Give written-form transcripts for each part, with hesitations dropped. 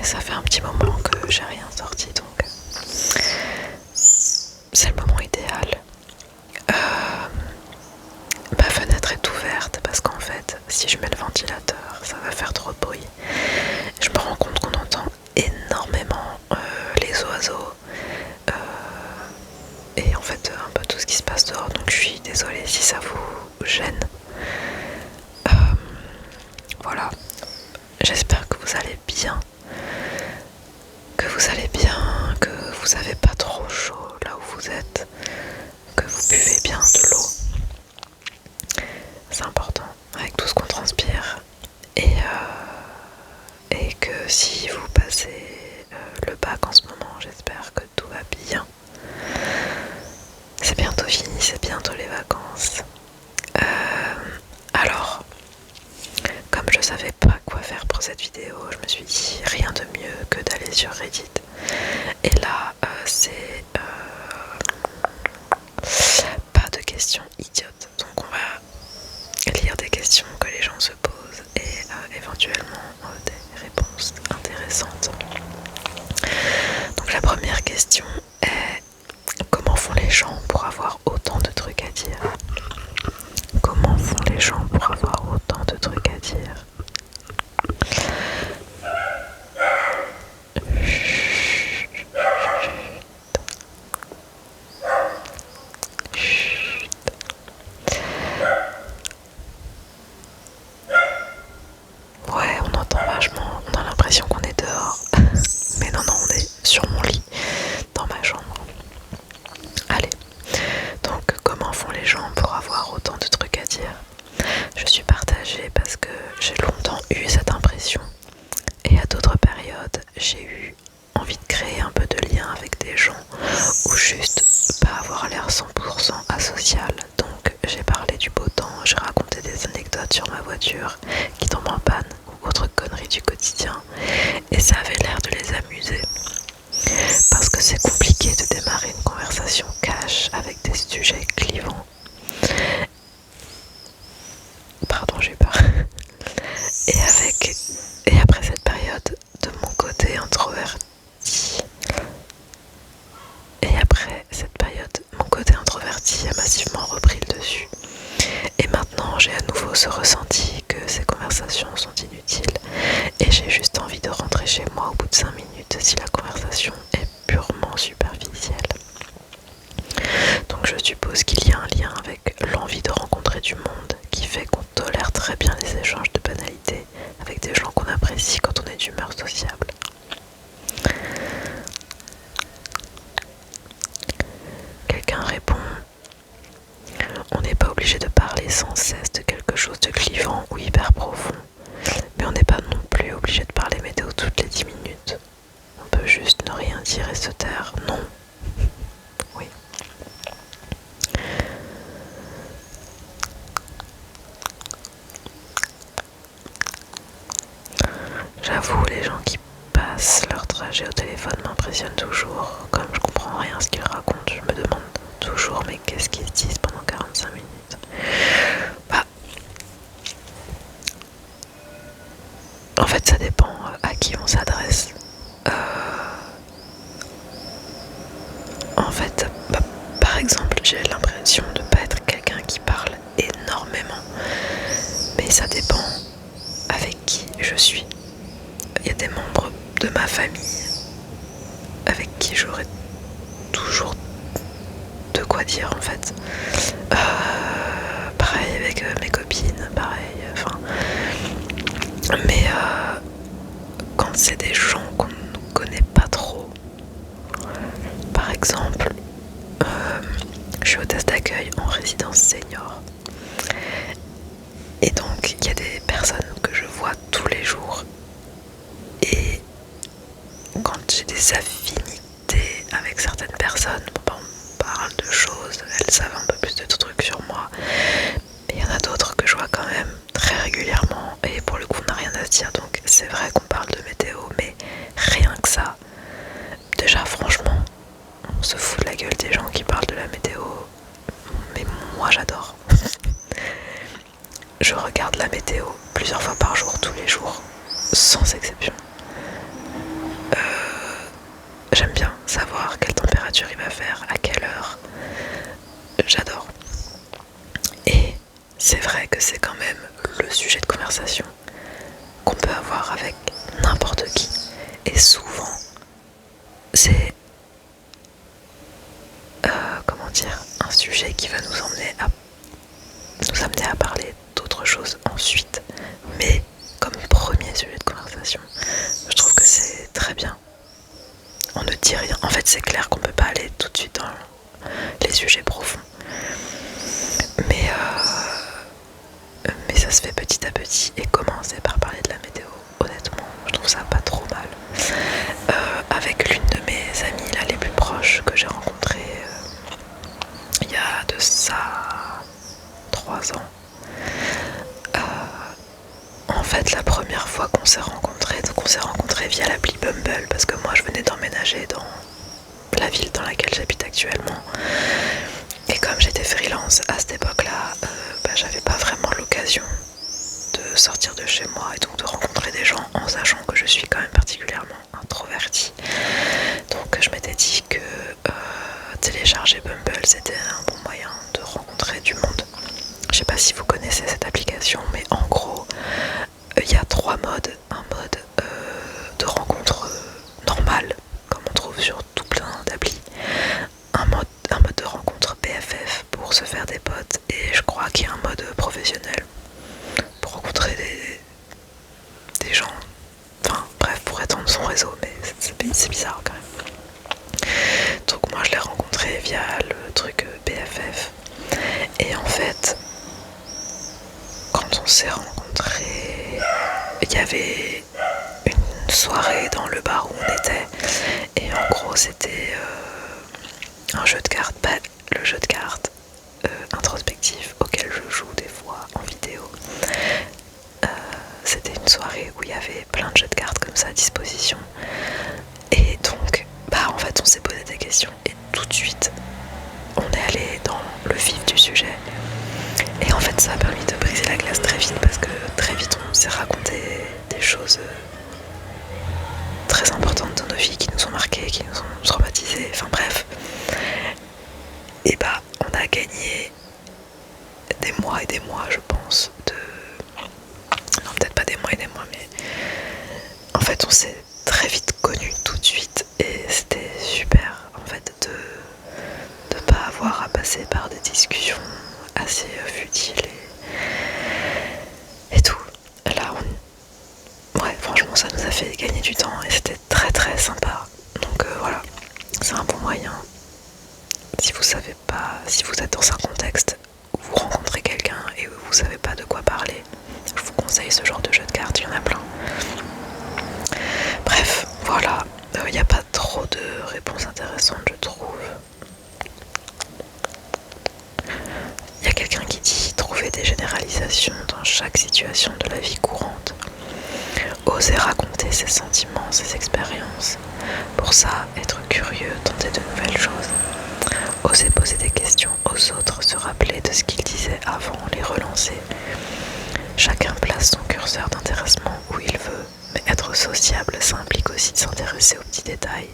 ça fait un petit moment que j'ai rien sorti, donc c'est le moment idéal. Ma fenêtre est ouverte parce qu'en fait, si je mets le ventilateur, ça va faire trop de bruit. Je me rends compte qu'on entend énormément les oiseaux et en fait un peu tout ce qui se passe dehors, donc je suis désolée si ça vous gêne. Voilà, j'espère que vous allez bien, que vous avez pas trop chaud là où vous êtes, que vous buvez bien de l'eau. C'est important avec tout ce qu'on transpire et que si vous passez le bac en ce moment, j'espère que tout va bien. C'est bientôt fini, c'est bientôt les vacances. Alors, comme je savais pas quoi faire pour cette vidéo, je me suis dit rien de mieux que d'aller sur Reddit. Et là, c'est pas de questions idiotes. Donc on va lire des questions que les gens se posent et éventuellement des réponses intéressantes. Donc la première question est: comment font les gens pour avoir autant de trucs à dire? Comment font les gens pour avoir autant de trucs à dire? Ouais, on entend vachement, on a l'impression qu'on est dehors. Mais non, on est sur mon lit, dans ma chambre. Allez, donc comment font les gens pour avoir autant de trucs à dire? Je suis partagée parce que j'ai longtemps eu cette impression. Et à d'autres périodes, j'ai eu envie de créer un peu de lien avec des gens ou juste pas avoir l'air 100% asocial. Donc j'ai parlé du beau temps, j'ai raconté des anecdotes sur ma voiture qui tombe en panne ou autre conneries du quotidien et ça avait l'air de les amuser. Parce que c'est compliqué de démarrer une conversation cash avec des sujets clivants. Pardon, j'ai peur. Et après cette période de mon côté introverti, a massivement repris le dessus. Et maintenant, j'ai à nouveau ce ressenti que ces conversations sont inutiles et j'ai juste envie de rentrer chez moi au bout de 5 minutes si la conversation est purement superficielle. Donc je suppose qu'il y a un lien avec l'envie de rencontrer du monde qui fait qu'on tolère très bien les échanges de banalité avec des gens qu'on apprécie quand on est d'humeur sociable. Quelqu'un répond: on n'est pas obligé de parler sans cesse de quelque chose de clivant ou hyper profond, mais on n'est pas non plus obligé de parler météo toutes les 10 minutes. On peut juste ne rien dire et se taire, non? Oui. J'avoue, les gens qui passent leur trajet au téléphone m'impressionnent toujours. Comme je comprends rien à ce qu'ils racontent, je me demande toujours mais qu'est-ce qu'ils se disent pendant 45 minutes? Bah, en fait ça dépend à qui on s'adresse. En fait, par exemple, j'ai l'impression de pas être quelqu'un qui parle énormément, mais ça dépend avec qui je suis. Il y a des membres de ma famille avec qui j'aurai toujours de quoi dire en fait. Pareil avec mes copines, pareil, enfin. Mais quand c'est des gens qu'on ne connaît pas trop, par exemple, je suis hôtesse d'accueil en résidence senior. Et donc il y a des personnes que je vois tous les jours. Et quand j'ai des affinités avec certaines personnes, on parle de choses, elles savent un peu plus de trucs sur moi. Mais il y en a d'autres que je vois quand même très régulièrement et pour le coup on n'a rien à se dire. Donc c'est vrai qu'on parle de météo, mais rien que ça. Déjà franchement, on se fout de la gueule des gens qui parlent de la météo. Mais moi j'adore. Je regarde la météo plusieurs fois par jour, tous les jours, sans exception. j'aime bien savoir quelle température il va faire, à quelle heure. J'adore. Et c'est vrai que c'est quand même le sujet de conversation qu'on peut avoir avec n'importe qui. Et souvent, c'est comment dire, un sujet qui va nous amener à parler d'autre chose ensuite. Mais comme premier sujet de conversation, je trouve que c'est très bien. On ne dit rien. En fait, c'est clair qu'on peut pas aller tout de suite dans les sujets profonds. Mais ça se fait petit à petit, et commencer par parler de la météo, honnêtement, je trouve ça pas trop mal. Avec l'une de mes amies là, les plus proches que j'ai rencontrées il y a de ça 3 ans. En fait, la première fois qu'on s'est rencontrés, donc on s'est rencontrés via l'appli Bumble, parce que moi je venais d'emménager dans la ville dans laquelle j'habite actuellement. Et comme j'étais freelance à cette époque-là, j'avais pas vraiment l'occasion de sortir de chez moi et donc de rencontrer des gens, en sachant que je suis quand même particulièrement introvertie. Donc je m'étais dit que télécharger Bumble c'était un bon moyen de rencontrer du monde. Je sais pas si vous connaissez cette application, mais en gros il y a 3 modes. Un mode de rencontre normale, comme on trouve sur tout plein d'applis. Un mode de rencontre BFF pour se faire des potes, et je crois qu'il y a un mode professionnel pour rencontrer des gens, enfin bref, pour étendre son réseau, mais c'est bizarre quand même. Donc moi je l'ai rencontré via le truc BFF, et en fait quand on s'est rencontrés, il y avait une soirée dans le bar où on était, et en gros c'était un jeu de cartes, le jeu de cartes introspectif auquel je joue des fois en vidéo. C'était une soirée où il y avait plein de jeux de cartes comme ça à disposition, et donc en fait on s'est posé des questions, et tout de suite on est allé dans le vif du sujet, et en fait ça a permis de briser la glace très vite, parce que très vite on s'est raconté des choses très importantes dans nos vies, qui nous ont marqués, qui nous ont traumatisés, enfin bref. Et on a gagné des mois et des mois, je pense, non, peut-être pas des mois et des mois, mais en fait on s'est très vite connus tout de suite, et c'était super en fait de pas avoir à passer par des discussions assez futiles et tout. Là ouais, franchement ça nous a fait gagner du temps, et c'était très très sympa. Donc voilà, c'est un bon moyen. Si vous savez pas, si vous êtes dans un contexte où vous rencontrez quelqu'un et où vous savez pas de quoi parler, je vous conseille ce genre de jeu de cartes, il y en a plein. Bref, voilà, il n'y a pas trop de réponses intéressantes, je trouve. Il y a quelqu'un qui dit trouver des généralisations dans chaque situation de la vie courante. Oser raconter ses sentiments, ses expériences. Pour ça, être curieux, tenter de nouvelles choses. Oser poser des questions aux autres, se rappeler de ce qu'ils disaient avant, les relancer. Chacun place son curseur d'intéressement où il veut, mais être sociable, ça implique aussi de s'intéresser aux petits détails.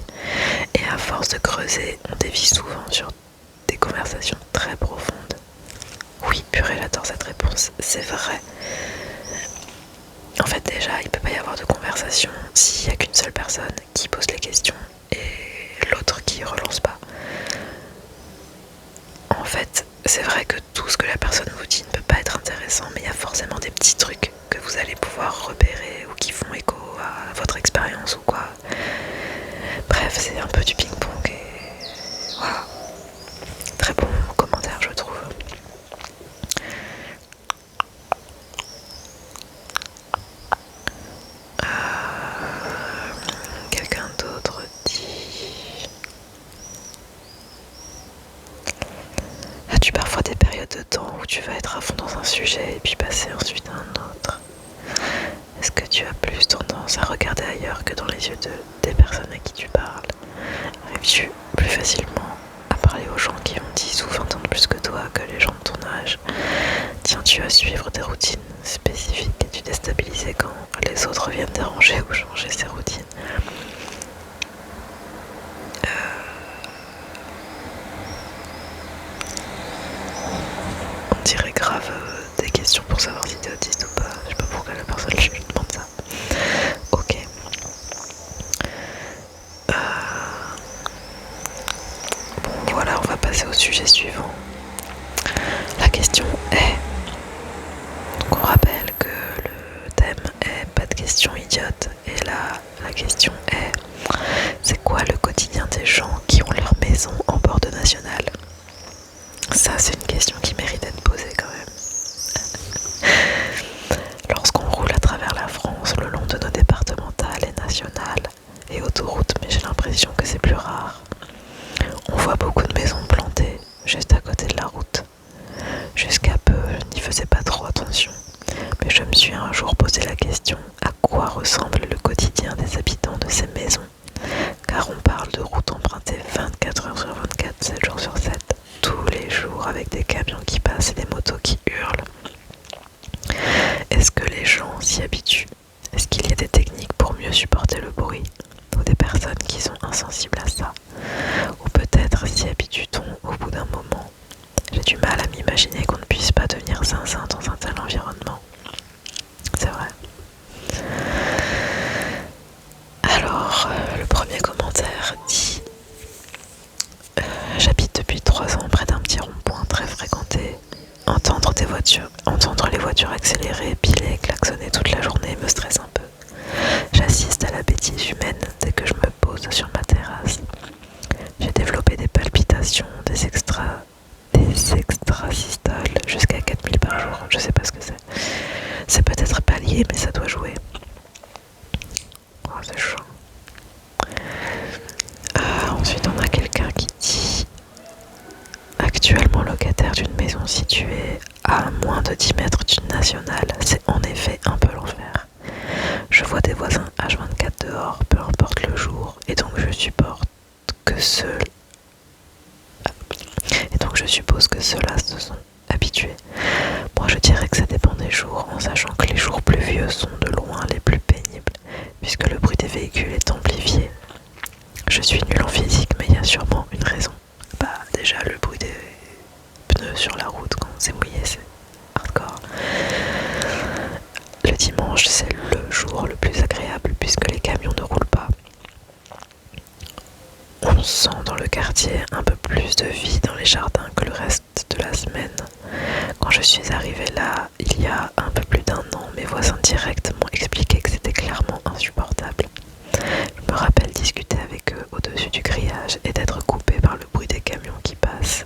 Et à force de creuser, on dévie souvent sur des conversations très profondes. Oui, purée, j'adore cette réponse, c'est vrai. En fait, déjà, il peut pas y avoir de conversation s'il y a qu'une seule personne qui pose les questions et l'autre qui relance pas. En fait, c'est vrai que tout ce que la personne vous dit ne peut pas être intéressant, mais il y a forcément des petits trucs que vous allez pouvoir repérer ou qui font écho à votre expérience ou quoi. Bref, c'est un peu du ping-pong, et voilà. Très bon commentaire, je trouve. Quelqu'un d'autre dit... As-tu parfois des périodes de temps où tu vas être à fond dans un sujet et puis passer ensuite à un autre? Est-ce que tu as plus tendance à regarder ailleurs que dans les yeux des personnes à qui tu parles? Arrives-tu plus facilement à parler aux gens qui ont 10 ou 20 ans de plus que toi que les gens de ton âge? Tiens-tu à suivre des routines spécifiques? Es-tu déstabilisé quand les autres viennent déranger ou changer ces routines? savoir si t'es autiste ou pas. Je sais pas pourquoi la personne je demande ça. Ok. Bon voilà, on va passer au sujet suivant. La question est, on rappelle que le thème est pas de questions idiotes, et là la question est, c'est quoi le quotidien des gens qui ont leur maison en bord de national? Ça c'est une question qui mérite d'être posée quand même. Lorsqu'on roule à travers la France le long de nos départementales et nationales et autoroutes, mais j'ai l'impression que c'est plus rare, on voit beaucoup de maisons plantées juste à côté de la route. Jusqu'à peu, je n'y faisais pas trop attention, mais je me suis un jour posé la question à quoi ressemble le quotidien des habitants de ces maisons, car on parle de routes empruntées 24 heures sur 24, 7 jours sur 7, tous les jours avec des camions qui passent et des motos qui hurlent. Est-ce que les gens s'y habituent? Est-ce qu'il y a des techniques pour mieux supporter le bruit? Ou des personnes qui sont insensibles à ça? Ou peut-être s'y habitue-t-on au bout d'un moment? J'ai du mal à m'imaginer qu'on ne puisse pas devenir zinzin dans un tel environnement. C'est vrai. Alors, le premier commentaire dit j'habite depuis 3 ans près d'un petit rond-point très fréquenté. Entendre les voitures accélérer, piler, klaxonner toute la journée me stresse un peu. J'assiste à la bêtise humaine dès que je me pose sur ma terrasse. J'ai développé des palpitations, des extrasystole jusqu'à 4000 par jour. Je sais pas ce que c'est. C'est peut-être pas lié, mais ça doit jouer. Oh, c'est chaud. Ensuite, on a quelqu'un qui dit actuellement locataire d'une maison située à moins de 10 mètres d'une nationale. C'est en effet un peu l'enfer. Je vois des voisins H24 dehors, peu importe le jour, et donc je suppose que ceux-là se sont habitués. Moi je dirais que ça dépend des jours, en sachant que les jours pluvieux sont de loin les plus pénibles, puisque le bruit des véhicules est amplifié. Je suis nulle en physique, mais il y a sûrement une raison. Déjà le bruit des pneus sur la route quand c'est mouillé, c'est hardcore. Le dimanche, c'est le jour le plus agréable puisque les camions ne roulent pas. On sent dans le quartier un peu plus de vie dans les jardins que le reste de la semaine. Quand je suis arrivée là, il y a un peu plus d'1 an, mes voisins directs m'ont expliqué que c'était clairement insupportable. Je me rappelle discuter avec eux au-dessus du grillage et d'être coupée par le bruit des camions qui passent.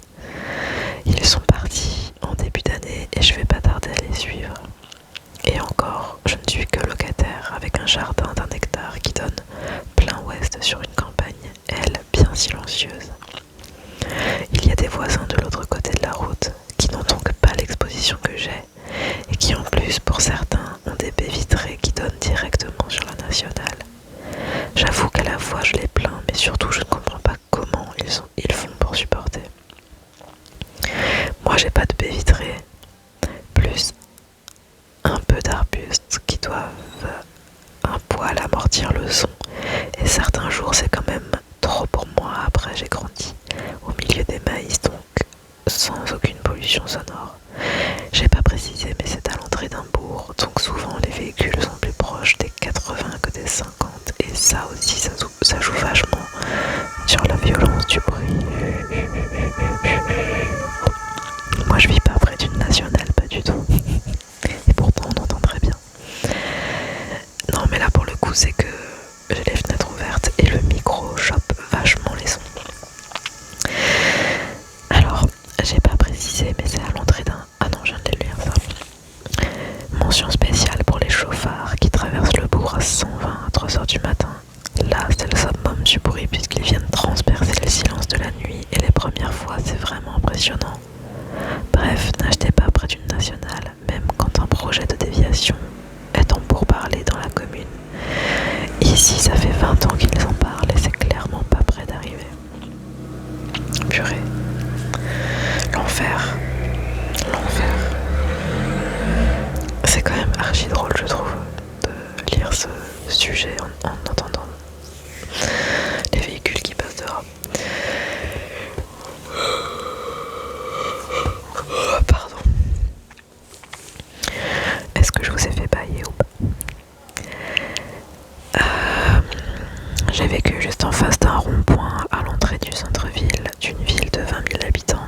Ils sont partis en début d'année et je vais pas tarder à les suivre. Et encore, je ne suis que locataire avec un jardin d'1 hectare qui donne plein ouest sur une campagne, elle, bien silencieuse. Il y a des voisins de l'autre côté de la route qui n'ont donc pas l'exposition que j'ai et qui en plus, pour certains, ont des baies vitrées qui donnent directement sur la nationale. J'avoue qu'à la fois je les plains, mais surtout je ne comprends pas comment ils font pour supporter. Moi j'ai pas de baies vitrées, plus un peu d'arbustes qui doivent un poil amortir le son, et certains jours c'est quand même trop pour moi. Après j'ai grandi au milieu des maïs, donc sans aucune pollution sonore. J'ai pas précisé, mais c'est à l'entrée d'un bourg, donc souvent les véhicules sont plus proches des 80 que des 50, et ça aussi ça joue vachement sur la violence du bruit. Moi je vis pas près d'une nationale, pas du tout, et pourtant on entend très bien. Non mais là pour le coup c'est que j'ai les fenêtres ouvertes et le micro chope vachement les sons. Alors j'ai pas précisé, mais c'est à l'entrée d'un... Ah non, je viens de le lire ça. Mention spéciale pour les chauffards qui traversent le bourg à 120 à 3h du matin. Là c'est le summum du bruit puisqu'ils viennent transpercer le silence de la nuit, et les premières fois c'est vraiment impressionnant. Bref, n'achetez pas près d'une nationale, même quand un projet de déviation est en pourparlers dans la commune. Ici, ça fait 20 ans qu'ils en parlent et c'est clairement pas près d'arriver. Purée. L'enfer. L'enfer. C'est quand même archi drôle, je trouve, de lire ce sujet en entendant les véhicules qui passent dehors. Pardon. J'ai vécu juste en face d'un rond-point à l'entrée du centre-ville d'une ville de 20 000 habitants.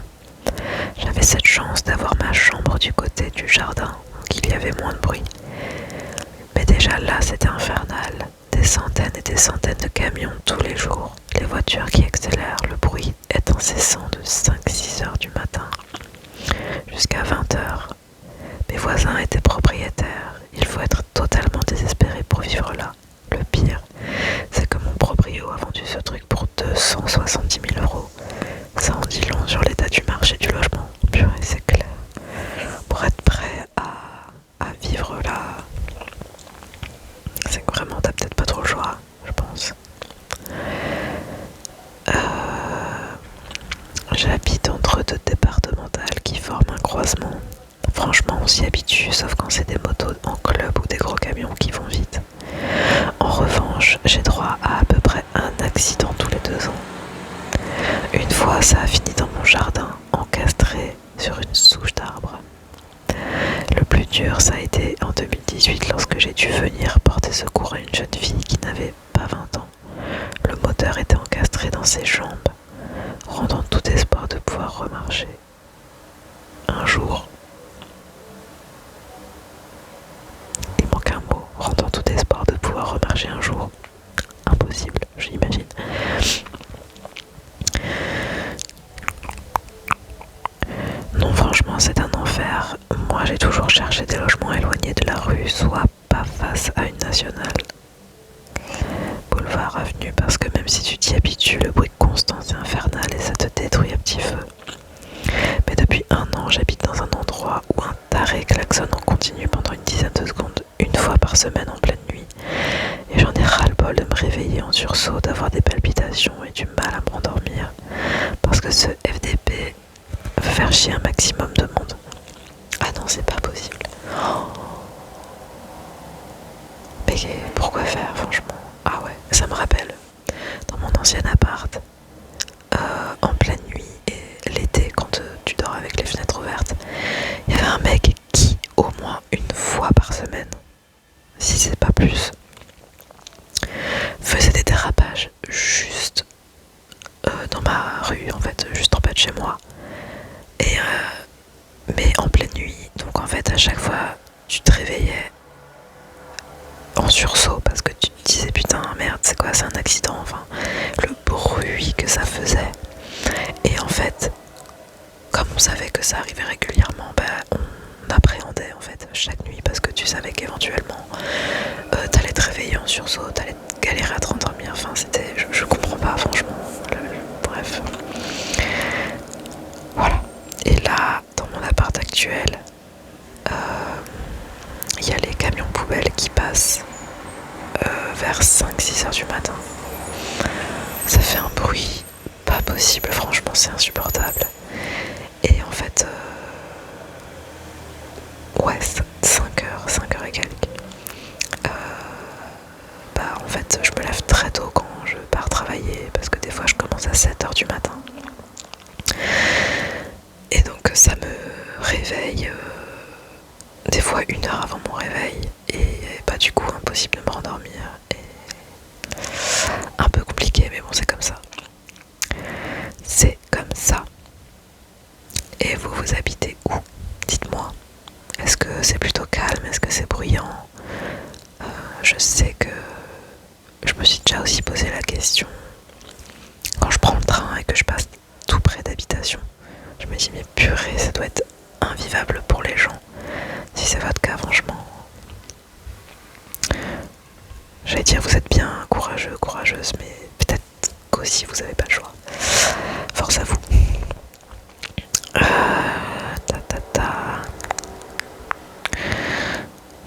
J'avais cette chance d'avoir ma chambre du côté du jardin, donc il y avait moins de bruit. Mais déjà là, c'était infernal. Des centaines et des centaines de camions tous les jours. Les voitures qui accélèrent, le bruit est incessant de 5-6 heures du matin jusqu'à 20 heures. Mes voisins étaient propriétaires. Il faut être totalement désespéré pour vivre là. Le pire, c'est que mon proprio a vendu ce truc pour 270 000 euros. Ça en dit long sur l'état du marché du logement. Purée, c'est clair. Pour être prêt à vivre là, c'est que vraiment t'as peut-être pas trop le choix, je pense. J'habite entre deux départementales qui forment un croisement. Franchement, on s'y habitue, sauf quand c'est des motos en club ou des gros camions qui vont vite. En revanche, j'ai droit à peu près un accident tous les 2 ans. Une fois, ça a fini dans mon jardin, encastré sur une souche d'arbre. Le plus dur, ça a été en 2018 lorsque j'ai dû venir porter secours à une jeune fille qui n'avait pas 20 ans. Le moteur était encastré dans ses jambes, rendant tout espoir de pouvoir remarcher. Un jour, il manque un mot, rendant tout espoir de pouvoir remarcher un jour. Impossible, j'imagine. Non, franchement, c'est un enfer. Moi, j'ai toujours cherché des logements éloignés de la rue, soit pas face à une nationale. Boulevard, avenue, parce que même si tu t'y habitues, le bruit constant c'est infernal et ça te détruit à petit feu. Mais depuis 1 an, j'habite dans un endroit où un taré klaxonne en continu pendant une dizaine de secondes, une fois par semaine en pleine nuit. Et j'en ai ras-le-bol de me réveiller en sursaut, d'avoir des palpitations et du mal à m'endormir. Parce que ce FDP veut faire chier un maximum de monde. Ah non, c'est pas possible. Mais pourquoi faire, franchement? Ah ouais, ça me rappelle. Dans mon ancien appart, en pleine nuit et l'été, quand tu dors avec les fenêtres ouvertes, il y avait un mec qui, au moins une fois par semaine, si c'est pas plus, faisait des dérapages juste dans ma rue, en fait, juste en bas de chez moi. Et mais en pleine nuit, donc en fait à chaque fois tu te réveillais en sursaut parce que tu te disais putain merde c'est quoi, c'est un accident, enfin le bruit que ça faisait. Et en fait, comme on savait que ça arrivait régulièrement, on appréhendait en fait chaque nuit parce que tu savais qu'éventuellement t'allais te réveiller en sursaut, t'allais galérer à te rendormir, enfin c'était, je comprends pas franchement, bref. Voilà. Et là, dans mon appart actuel, il y a les camions poubelles qui passent vers 5-6 heures du matin. Ça fait un bruit pas possible, franchement c'est insupportable. Et en fait, ouais, 5 heures et quelques. En fait, je me lève très tôt quand je pars travailler parce que des fois je commence à 7 heures du matin. Et donc ça me réveille des fois 1 heure avant mon réveil et du coup impossible de me rendormir. Et un peu compliqué, mais bon c'est comme ça. C'est comme ça. Et vous, vous habitez où? Dites-moi. Est-ce que c'est plutôt calme? Est-ce que c'est bruyant? Je sais que je me suis déjà aussi posé la question quand je prends le train et que je passe tout près d'habitation. Je me dis mais purée, ça doit être invivable pour les gens. Si c'est votre cas, franchement, j'allais dire vous êtes bien courageux, courageuse, mais peut-être qu'aussi vous n'avez pas le choix. Force à vous.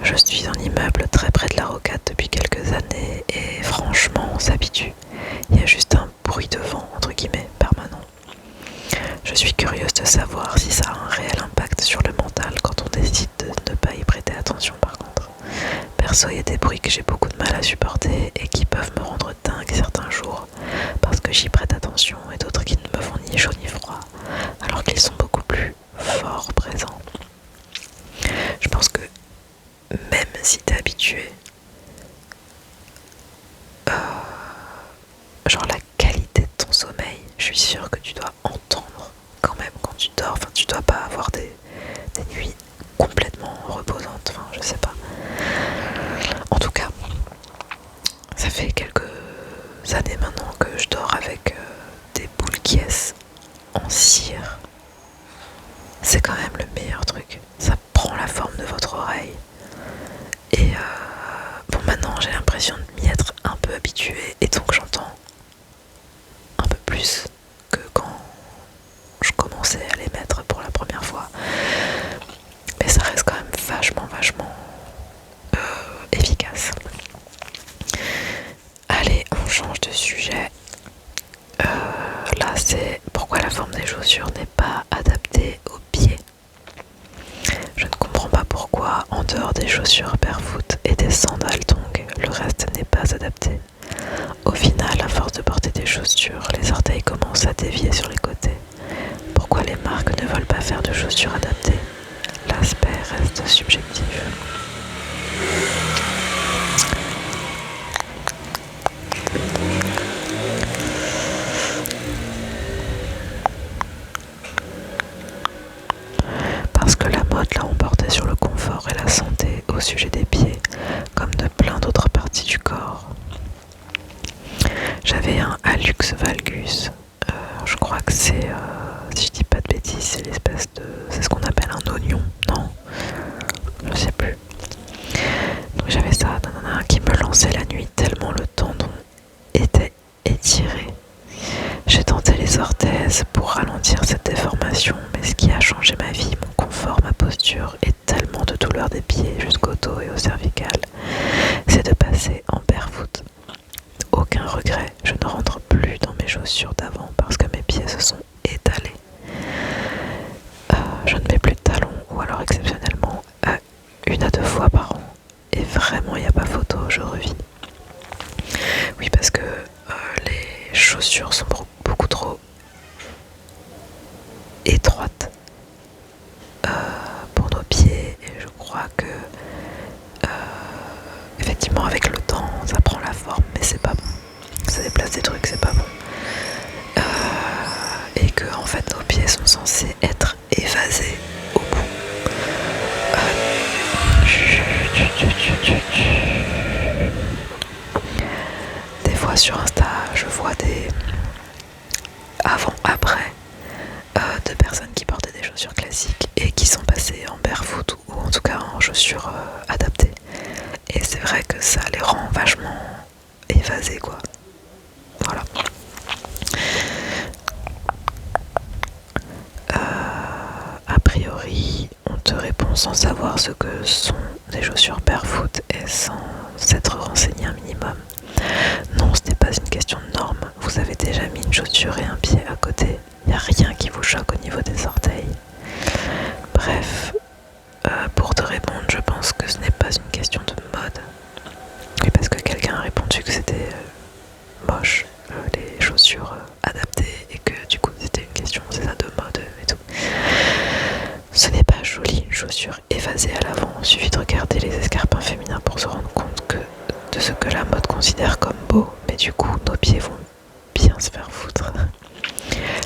Je suis en immeuble très près de la rocade depuis quelques années et franchement on s'habitue. Il y a juste un bruit de vent entre guillemets permanent. Je suis curieuse de savoir si ça a un réel impact sur le mental quand on décide de ne pas y prêter attention par contre. Perso, il y a des bruits que j'ai beaucoup de mal à supporter et qui peuvent me rendre dingue certains jours parce que j'y prête attention et d'autres qui ne me font ni chaud ni froid alors qu'ils sont beaucoup plus forts présents. Je pense que même si t'es habitué, genre la qualité de ton sommeil. Je suis sûre que tu dois entendre quand même quand tu dors. Enfin, tu dois pas avoir des nuits complètement reposantes. Enfin, je sais pas. En tout cas, ça fait quelques années maintenant que je dors avec des boules qui en cire. C'est quand même le meilleur truc. Ça prend la forme de votre oreille. Et bon, maintenant j'ai l'impression de m'y être un peu habituée et donc j'entends un peu plus que quand je commençais à les mettre pour la première fois. Mais ça reste quand même vachement efficace. Allez, on change de sujet. Là, c'est pourquoi la forme des chaussures n'est pas adaptée aux pieds. Je ne comprends pas pourquoi, en dehors des chaussures barefoot et des sandales tongs, le reste n'est pas adapté. Au final, à force de porter des chaussures, les orteils commencent à dévier sur les côtés. Pourquoi les marques ne veulent pas faire de chaussures adaptées? L'aspect reste subjectif. Parce que la mode l'a emporté sur le confort et la santé au sujet des pieds, comme de plein d'autres parties du corps. J'avais un Hallux valgus, je crois que c'est, si je dis pas de bêtises, c'est ce qu'on appelle un oignon, non? Je sais plus. Donc j'avais ça, qui me lançait la nuit tellement le tendon était étiré. J'ai tenté les orthèses pour ralentir cette déformation, mais ce qui a changé ma vie, mon confort, ma posture et tellement de douleur des pieds jusqu'au dos et au cervical, c'est de passer en barefoot. Aucun regret, je ne rentre plus dans mes chaussures d'avant parce que mes pieds se sont étalés. Je ne mets plus de talons ou alors exceptionnellement 1 à 2 fois par an. Et vraiment, il n'y a pas photo, je revis. Oui, parce que les chaussures sont beaucoup trop étroites pour nos pieds. Et je crois que, effectivement, avec le temps, ça prend la forme, mais c'est pas bon. Ça déplace des trucs, c'est pas bon. Et que, en fait, nos pieds sont censés être évasés au bout. Des fois sur Insta, je vois des avant-après de personnes qui portaient des chaussures classiques et qui sont passées en barefoot ou en tout cas en chaussures adaptées. Et c'est vrai que ça les rend vachement évasés, quoi. Voilà. A priori, on te répond sans savoir ce que sont des chaussures barefoot et sans s'être renseigné un minimum. Non, ce n'est pas une question de norme. Vous avez déjà mis une chaussure et un pied à côté. Il n'y a rien qui vous choque au niveau des orteils. Bref, pour te répondre, je pense que ce n'est pas une question de mode. Et parce que quelqu'un a répondu que c'était moche, les chaussures adaptées, et que du coup c'était une question, c'est ça, de mode et tout. Ce n'est pas joli une chaussure évasée à l'avant. Il suffit de regarder les escarpins féminins pour se rendre compte de ce que la mode considère comme beau. Mais du coup, nos pieds vont bien se faire foutre.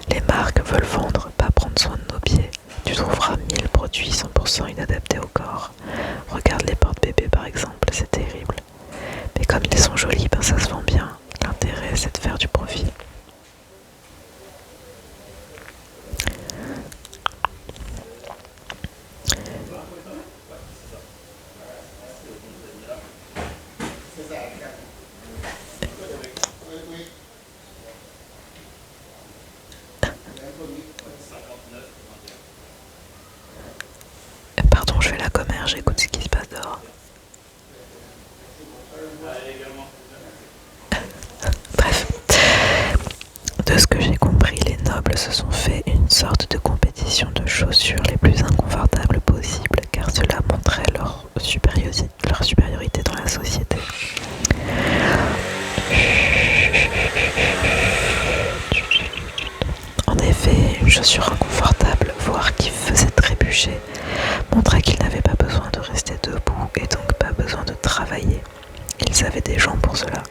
Les marques veulent vendre, pas prendre soin de nos pieds. Tu trouveras 1000 produits 100% inadaptés au corps. Regarde les porte-bébés par exemple, c'est terrible. Mais comme ils sont jolis, ben ça se vend bien. L'intérêt, c'est de faire du profit. Pardon, je fais la commère, j'écoute ce qui se passe dehors. Bref, de ce que j'ai compris, les nobles se sont fait une sorte de compétition de chaussures les plus inconfortables possibles, car cela montrait leur supériorité dans la société. En effet, une chaussure inconfortable, voire qui faisait trébucher, montrait qu'ils n'avaient pas besoin de rester debout et donc pas besoin de travailler. Ils avaient des jambes raison pour cela.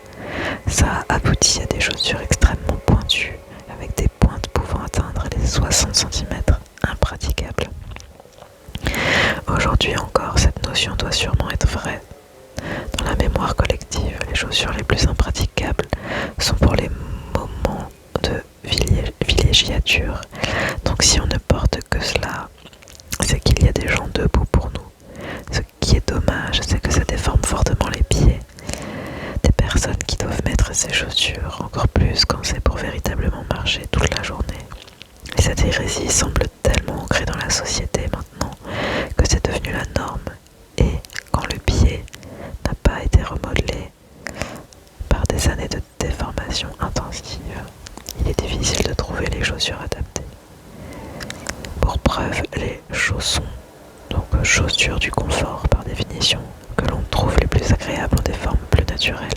Ça aboutit à des chaussures extrêmement pointues, avec des pointes pouvant atteindre les 60 cm, impraticables. Aujourd'hui encore, cette notion doit sûrement être vraie. Dans la mémoire collective, les chaussures les plus impraticables sont pour les moments de villégiature. Donc si on ne porte que cela, c'est qu'il y a des gens debout pour nous. Ce qui est dommage, c'est que ça déforme fortement les pieds. Des personnes qui doivent mettre ces chaussures, encore plus quand c'est pour véritablement marcher toute la journée. Et cette hérésie semble tellement ancrée dans la société maintenant que c'est devenu la norme. Et quand le pied n'a pas été remodelé par des années de déformation intensive, il est difficile de trouver les chaussures adaptées. Pour preuve, les chaussons, donc chaussures du confort par définition, que l'on trouve les plus agréables ont des formes plus naturelles.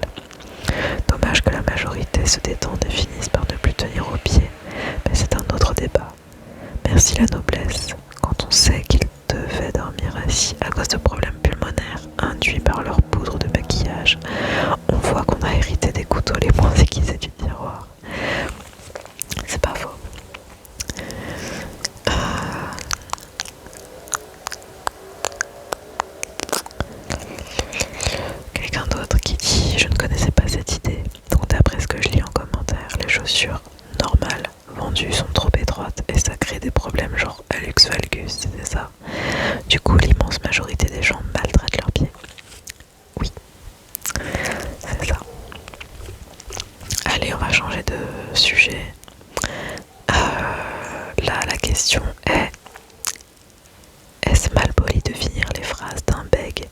Dommage que la majorité se détende et finisse par ne plus tenir aux pieds, mais c'est un autre débat. Merci la noblesse, quand on sait qu'ils devaient dormir assis à cause de problèmes pulmonaires induits par leur poudre de maquillage, on voit qu'on a hérité des couteaux les moins aiguisés du tiroir. C'est pas faux. Quelqu'un d'autre qui dit « Je ne connaissais pas cette idée ». Donc d'après ce que je lis en commentaire, les chaussures normales vendues sont trop étroites et ça crée des problèmes genre hallux valgus, c'est ça. Du coup, l'immense majorité des gens maltraitent leurs pieds. Oui, c'est ça. Allez, on va changer de sujet. Là, la question est: est-ce mal poli de finir les phrases d'un bègue?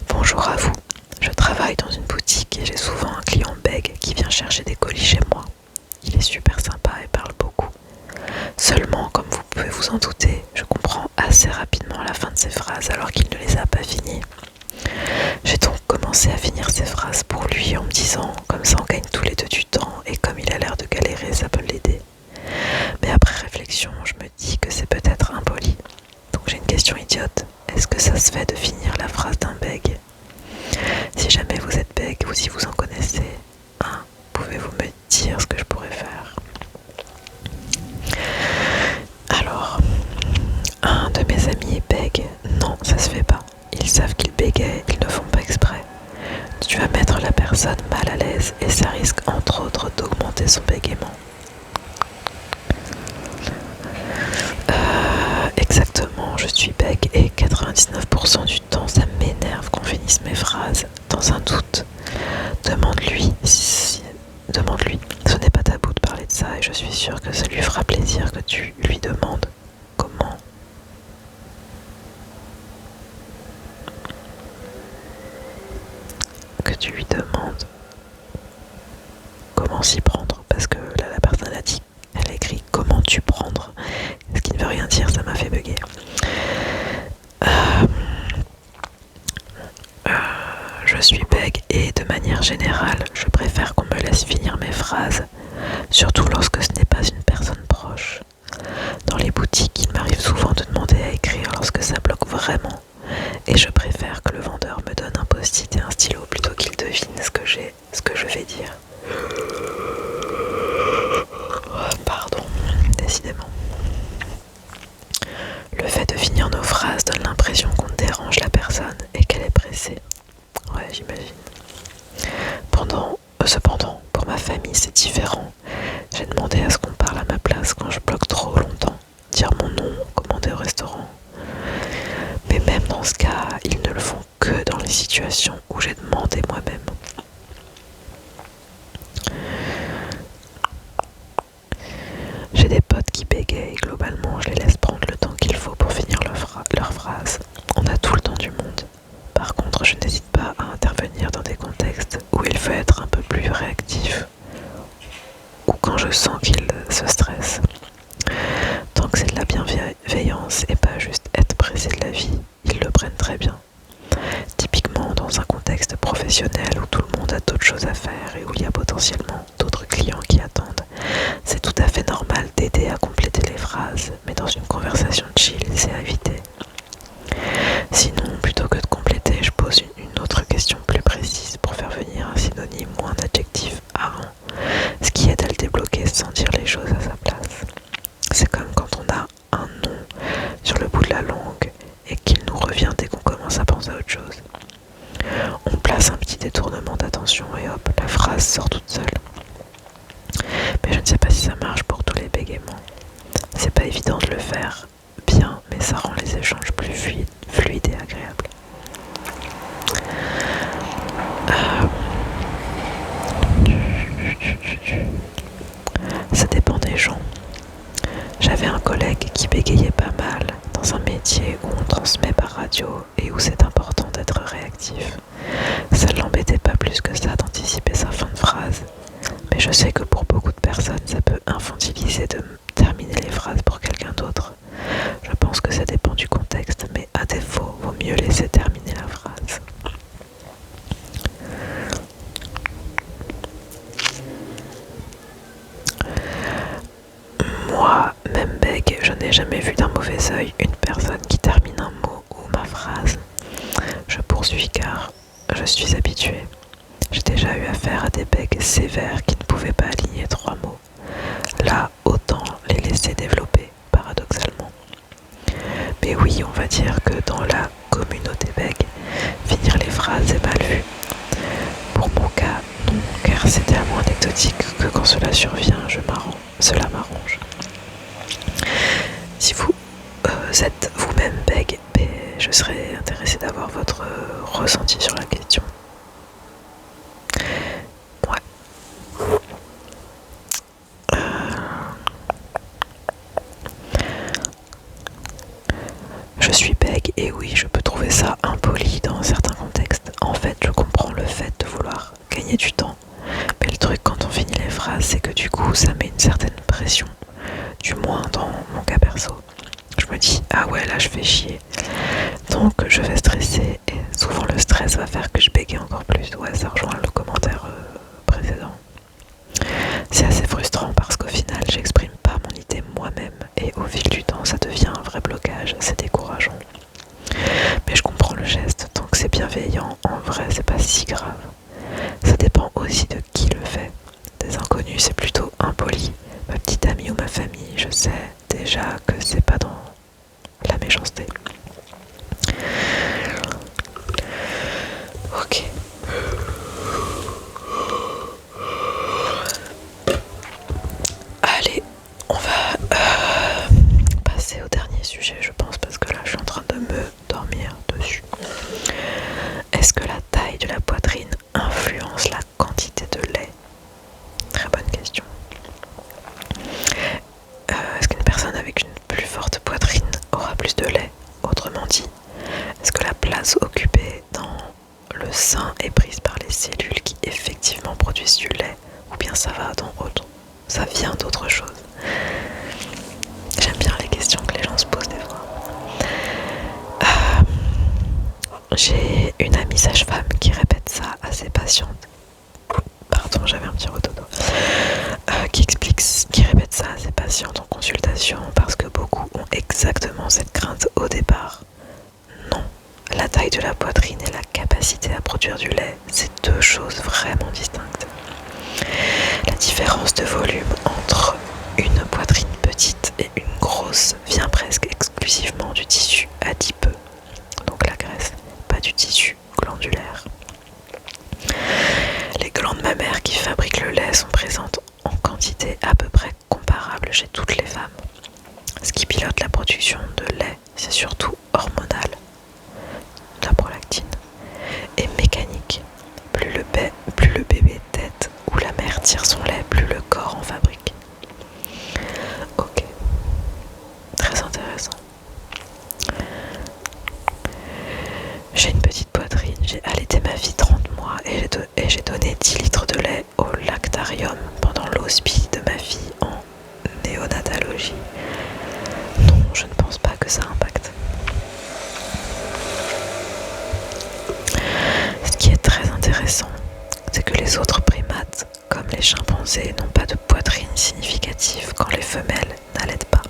Bonjour à vous. Je travaille dans une boutique et j'ai souvent un client bègue qui vient chercher des colis chez moi. Il est super sympa et parle beaucoup. Seulement, comme vous pouvez vous en douter, je comprends assez rapidement la fin de ses phrases alors qu'il ne les a pas finies. J'ai donc commencé à finir ses phrases pour lui en me disant « Comme ça on gagne tous les deux du temps et comme il a l'air de galérer, ça peut l'aider. » Mais après réflexion, je me dis que c'est peut-être impoli. Donc j'ai une question idiote. Est-ce que ça se fait de finir la phrase d'un bègue? Si jamais vous êtes bègue ou si vous en connaissez un, pouvez-vous me dire ce que je pourrais faire? Alors, un de mes amis est bègue. Non, ça se fait pas. Ils savent qu'ils bégayent, ils ne font pas exprès. Tu vas mettre la personne mal à l'aise et ça risque entre autres d'augmenter son bégaiement. Exactement, je suis bègue et 99% du temps ça m'énerve qu'on finisse mes phrases dans un doute. Demande-lui, ce n'est pas tabou de parler de ça et je suis sûre que ça lui fera plaisir que tu lui demandes comment. Que tu lui demandes comment s'y prendre, parce que là la personne a dit, elle a écrit comment tu prendre, ce qui ne veut rien dire, ça m'a fait bugger. Je suis bègue et de manière générale, je préfère qu'on me laisse finir mes phrases, surtout lorsque ce n'est pas une personne proche. Dans les boutiques, il m'arrive souvent de demander à écrire lorsque ça bloque vraiment, et je préfère que le vendeur me donne un post-it et un stylo plutôt qu'il devine ce que je vais dire. Pardon, décidément. Le fait de finir nos phrases donne l'impression qu'on dérange la personne et qu'elle est pressée. Ouais, j'imagine. Cependant, pour ma famille, c'est différent. J'ai demandé à ce qu'on parle à ma place quand je bloque trop longtemps. Dire mon nom, commander au restaurant. Mais même dans ce cas, ils ne le font que dans les situations où j'ai demandé moi-même. J'ai des potes qui bégayent, globalement, je les laisse prendre le temps qu'il faut pour finir leur phrase. On a tout le temps du monde. Par contre, je n'hésite pas à intervenir dans des contextes où il faut être un peu plus réactif ou quand je sens qu'il se stresse. Tant que c'est de la bienveillance et pas juste être pressé de la vie, ils le prennent très bien. Typiquement dans un contexte professionnel où tout le monde a d'autres choses à faire et où il y a potentiellement d'autres clients qui attendent, c'est tout à fait normal d'aider à compléter les phrases, mais dans une conversation chill, c'est à éviter. Sinon, plutôt que de compléter, je pose une autre question plus précise pour attention et hop, la phrase sort toute seule. Mais je ne sais pas si ça marche pour tous les bégaiements. C'est pas évident de le faire bien, mais ça rend les échanges plus fluides et agréables. Ça dépend des gens. J'avais un collègue qui bégayait pas mal dans un métier où on transmet par radio et où c'est important d'être réactif. Ça ne l'embêtait pas plus que ça d'anticiper sa fin de phrase. Mais je sais que pour beaucoup de personnes, ça peut infantiliser de terminer les phrases pour quelqu'un d'autre. Je pense que ça dépend du contexte, mais à défaut, vaut mieux laisser terminer la phrase. Moi, même bègue, je n'ai jamais vu d'un mauvais œil une personne qui termine un mot ou ma phrase. Je poursuis car je suis habituée. J'ai déjà eu affaire à des bègues sévères qui ne pouvaient pas aligner 3 mots. Là, autant les laisser développer, paradoxalement. Mais oui, on va dire que dans la communauté bègue, finir les phrases est mal vu. Pour mon cas, non, car c'est tellement anecdotique que quand cela survient, cela m'arrange. Si vous êtes vous-même bègue, je serais intéressée d'avoir votre ressenti sur la question. Ouais. Je suis bègue et oui, je peux trouver ça impoli dans certains contextes. En fait, je comprends le fait de vouloir gagner du temps. Mais le truc quand on finit les phrases, c'est que du coup, ça met une certaine pression. Du moins dans mon cas perso. Je me dis, ah ouais, là je fais chier. Donc je vais stresser et souvent le stress va faire que je bégaye encore plus. Ouais, ça rejoint le commentaire précédent. C'est assez frustrant parce qu'au final, j'exprime pas mon idée moi-même et au fil du temps, ça devient un vrai blocage. C'est décourageant. Mais je comprends le geste, tant que c'est bienveillant, en vrai, c'est pas si grave. Ça dépend aussi de qui le fait. Des inconnus, c'est plutôt impoli. Ma petite amie ou ma famille, je sais déjà que c'est pas dans la méchanceté. Ok. Allez, on va passer au dernier sujet, je pense, parce que là, je suis en train de me dormir dessus. Est-ce que la taille de la poitrine influence la quantité de lait? Très bonne question. Est-ce qu'une personne avec une plus forte poitrine aura plus de lait? Autrement dit, est-ce que la place occupée dans le sein est prise par les cellules qui effectivement produisent du lait, ou bien ça vient d'autre chose? J'aime bien les questions que les gens se posent des fois. J'ai une amie sage-femme qui répète ça à ses patientes. Pardon, j'avais un petit rotodo. Qui répète ça à ses patientes en consultation parce que beaucoup ont exactement cette crainte au départ. Non, la taille de la poitrine et la capacité à produire du lait, c'est deux choses vraiment distinctes. La différence de volume entre une poitrine petite et une grosse vient presque exclusivement du tissu adipeux, donc la graisse, pas du tissu glandulaire. Les glandes mammaires qui fabriquent le lait sont présentes en quantité à peu près comparable chez toutes les femmes. Ce qui pilote la production de lait, c'est surtout hormonal, la prolactine, et mécanique. Plus le bébé tète ou la mère tire son lait, plus le corps en fabrique. Ok, très intéressant. J'ai une petite poitrine, j'ai allaité ma fille 30 mois et j'ai donné 10 litres de lait au lactarium pendant l'hospice de ma fille en néonatologie. Non, je ne pense pas que ça impacte. Ce qui est très intéressant, c'est que les autres primates, comme les chimpanzés, n'ont pas de poitrine significative quand les femelles n'allaitent pas.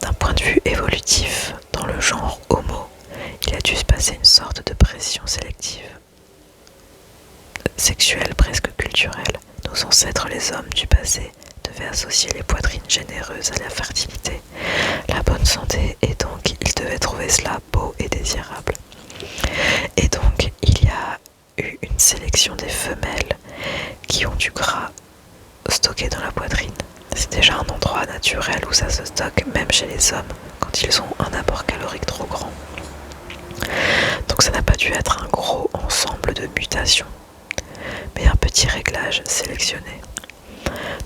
D'un point de vue évolutif, dans le genre Homo, il a dû se passer une sorte de pression sélective, sexuelle presque culturelle. Nos ancêtres, les hommes du passé, devaient associer les poitrines généreuses à la fertilité, la bonne santé, et donc ils devaient trouver cela beau et désirable. Et donc il y a eu une sélection des femelles qui ont du gras stocké dans la poitrine. C'est déjà un endroit naturel où ça se stocke, même chez les hommes, quand ils ont un apport calorique trop grand. Donc ça n'a pas dû être un gros ensemble de mutations, mais un petit réglage sélectionné.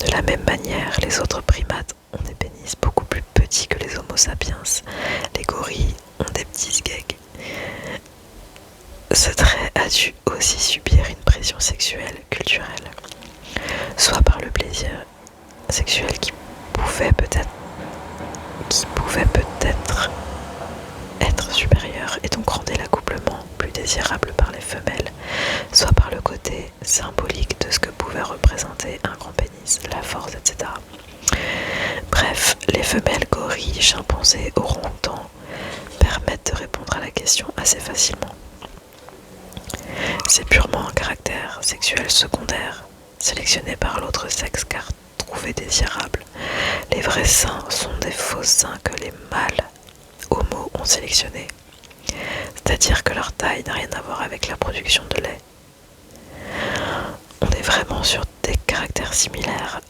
De la même manière, les autres primates ont des pénis beaucoup plus petits que les Homo sapiens. Les gorilles ont des petits sgegs. Ce trait a dû aussi subir une pression sexuelle culturelle, soit par le plaisir sexuel qui pouvait peut-être être supérieur et donc rendait l'accouplement plus désirable par les femelles, soit par le côté symbolique de ce que pouvait représenter un grand pénis, la force, etc. Bref, les femelles gorilles, chimpanzés, orang-outans permettent de répondre à la question assez facilement. C'est purement un caractère sexuel secondaire, sélectionné par l'autre sexe car trouvé désirable. Les vrais seins sont des faux seins que les mâles homo ont sélectionnés, c'est-à-dire que leur taille n'a rien à voir avec la production de lait. On est vraiment sur des caractères similaires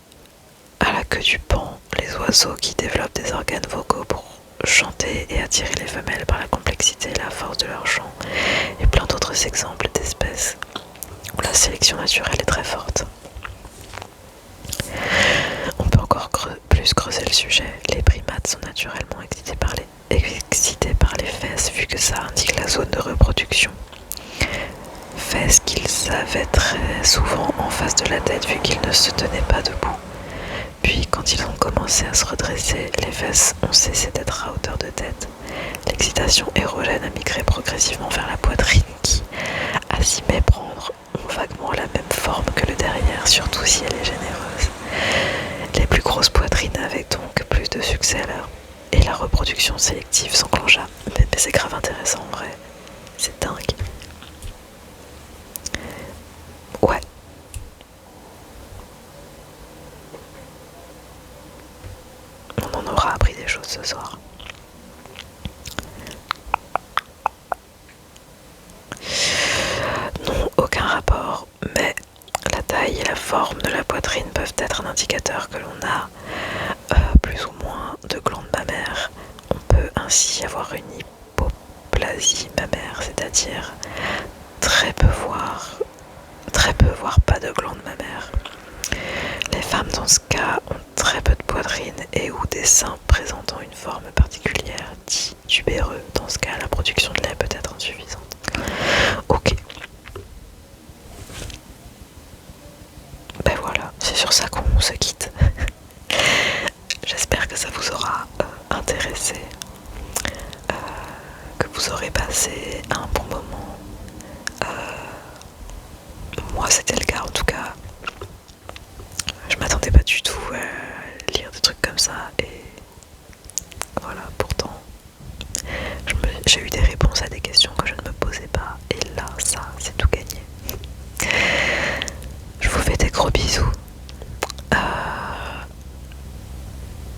à la queue du paon, les oiseaux qui développent des organes vocaux pour chanter et attirer les femelles par la complexité et la force de leur chant, et plein d'autres exemples d'espèces où la sélection naturelle est très forte. On peut encore plus creuser le sujet. Les primates sont naturellement excités par les fesses, vu que ça indique la zone de reproduction. Fesses qu'ils avaient très souvent en face de la tête, vu qu'ils ne se tenaient pas debout. Puis, quand ils ont commencé à se redresser, les fesses ont cessé d'être à hauteur de tête. L'excitation érogène a migré progressivement vers la poitrine qui, à s'y méprendre, ont vaguement la même forme que le derrière, surtout si elle est généreuse. Les plus grosses poitrines avaient donc plus de succès alors, et la reproduction sélective s'enclencha. Mais c'est grave intéressant en vrai, c'est dingue. Ouais. On en aura appris des choses ce soir. Non, aucun rapport, mais la taille et la forme de la poitrine peuvent être un indicateur que l'on a plus ou moins de glandes mammaires. On peut ainsi avoir une hypoplasie mammaire, c'est-à-dire très peu voire pas de glandes mammaires. Les femmes dans ce cas ont très peu de poitrine et ou des seins présentant une forme particulière, dit tubéreux. Dans ce cas, la production de lait peut être insuffisante. Ok. Ben voilà, c'est sur ça qu'on se quitte. J'espère que ça vous aura intéressé, que vous aurez passé un bon moment. Moi c'était le cas en tout cas. Je m'attendais pas du tout à lire des trucs comme ça et voilà, pourtant j'ai eu des réponses à des questions que je ne me posais pas et là ça c'est tout gagné. Je vous fais des gros bisous.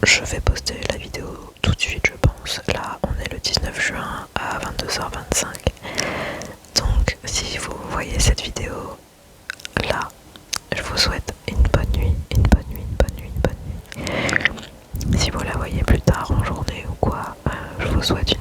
Je vais poster la vidéo tout de suite je pense. Là on est le 19 juin à 22h25. Donc si vous voyez cette vidéo là, je vous souhaite une bonne nuit, une bonne nuit, une bonne nuit, une bonne nuit. Si vous la voyez plus tard en journée ou quoi, je vous souhaite